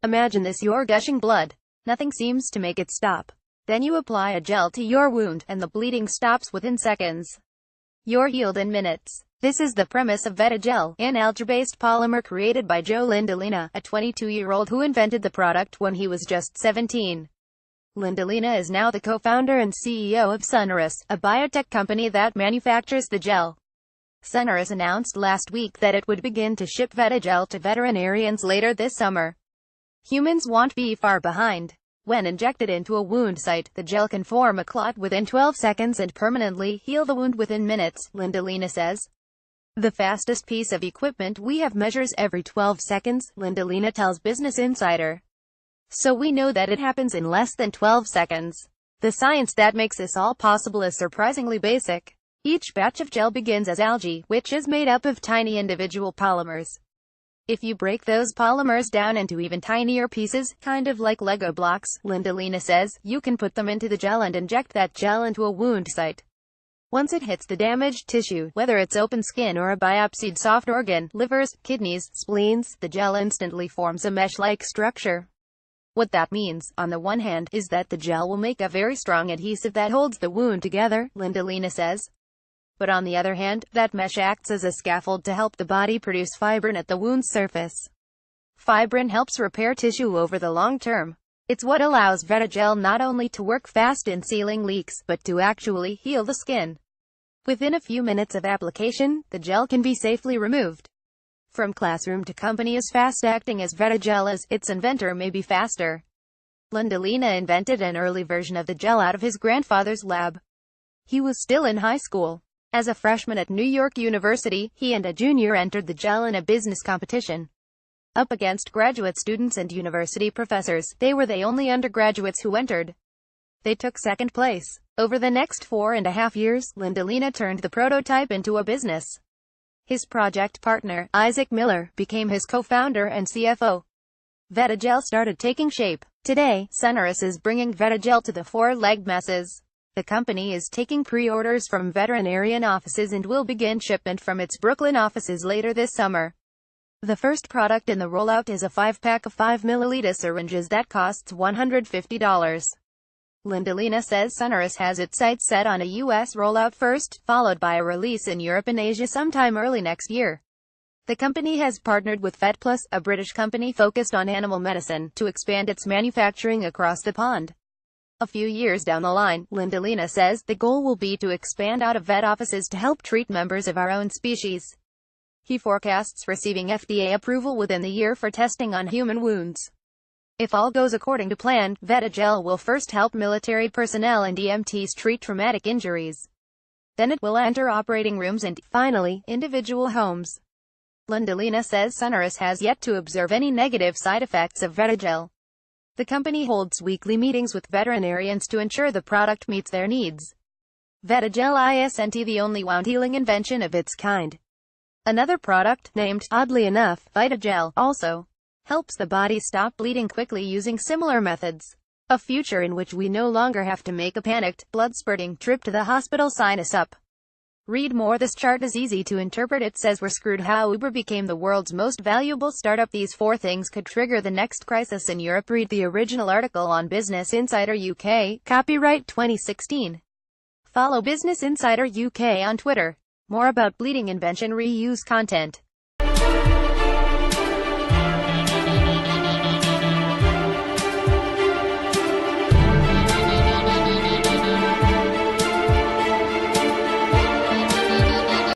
Imagine this: you're gushing blood. Nothing seems to make it stop. Then you apply a gel to your wound, and the bleeding stops within seconds. You're healed in minutes. This is the premise of VetaGel, an algae-based polymer created by Joe Lindalina, a 22-year-old who invented the product when he was just 17. Lindalina is now the co-founder and CEO of Sunrus, a biotech company that manufactures the gel. Sunrus announced last week that it would begin to ship VetaGel to veterinarians later this summer. Humans won't be far behind. When injected into a wound site, the gel can form a clot within 12 seconds and permanently heal the wound within minutes, Lindalina says. The fastest piece of equipment we have measures every 12 seconds, Lindalina tells Business Insider. So we know that it happens in less than 12 seconds. The science that makes this all possible is surprisingly basic. Each batch of gel begins as algae, which is made up of tiny individual polymers. If you break those polymers down into even tinier pieces, kind of like Lego blocks, Lindalina says, you can put them into the gel and inject that gel into a wound site. Once it hits the damaged tissue, whether it's open skin or a biopsied soft organ, livers, kidneys, spleens, the gel instantly forms a mesh-like structure. What that means, on the one hand, is that the gel will make a very strong adhesive that holds the wound together, Lindalina says. But on the other hand, that mesh acts as a scaffold to help the body produce fibrin at the wound's surface. Fibrin helps repair tissue over the long term. It's what allows VetaGel not only to work fast in sealing leaks, but to actually heal the skin. Within a few minutes of application, the gel can be safely removed. From classroom to company as fast-acting as VetaGel is, its inventor may be faster. Lindalina invented an early version of the gel out of his grandfather's lab. He was still in high school. As a freshman at New York University, he and a junior entered the gel in a business competition. Up against graduate students and university professors, they were the only undergraduates who entered. They took second place. Over the next 4.5 years, Lindalina turned the prototype into a business. His project partner, Isaac Miller, became his co-founder and CFO. VetaGel started taking shape. Today, Sunrus is bringing VetaGel to the four-legged masses. The company is taking pre-orders from veterinarian offices and will begin shipment from its Brooklyn offices later this summer. The first product in the rollout is a 5-pack of 5 ml syringes that costs $150. Lindalina says Sunrus has its sights set on a U.S. rollout first, followed by a release in Europe and Asia sometime early next year. The company has partnered with VetPlus, a British company focused on animal medicine, to expand its manufacturing across the pond. A few years down the line, Lindalina says, the goal will be to expand out of vet offices to help treat members of our own species. He forecasts receiving FDA approval within the year for testing on human wounds. If all goes according to plan, VetaGel will first help military personnel and EMTs treat traumatic injuries. Then it will enter operating rooms and, finally, individual homes. Lindalina says Sunrus has yet to observe any negative side effects of VetaGel. The company holds weekly meetings with veterinarians to ensure the product meets their needs. VetaGel isn't the only wound-healing invention of its kind. Another product, named, oddly enough, VitaGel, also helps the body stop bleeding quickly using similar methods. A future in which we no longer have to make a panicked, blood-spurting trip to the hospital. Sign us up. Read more. This chart is easy to interpret. It says we're screwed. How Uber became the world's most valuable startup. These 4 things could trigger the next crisis in Europe. Read the original article on Business Insider UK, copyright 2016. Follow Business Insider UK on Twitter. More about bleeding invention reuse content.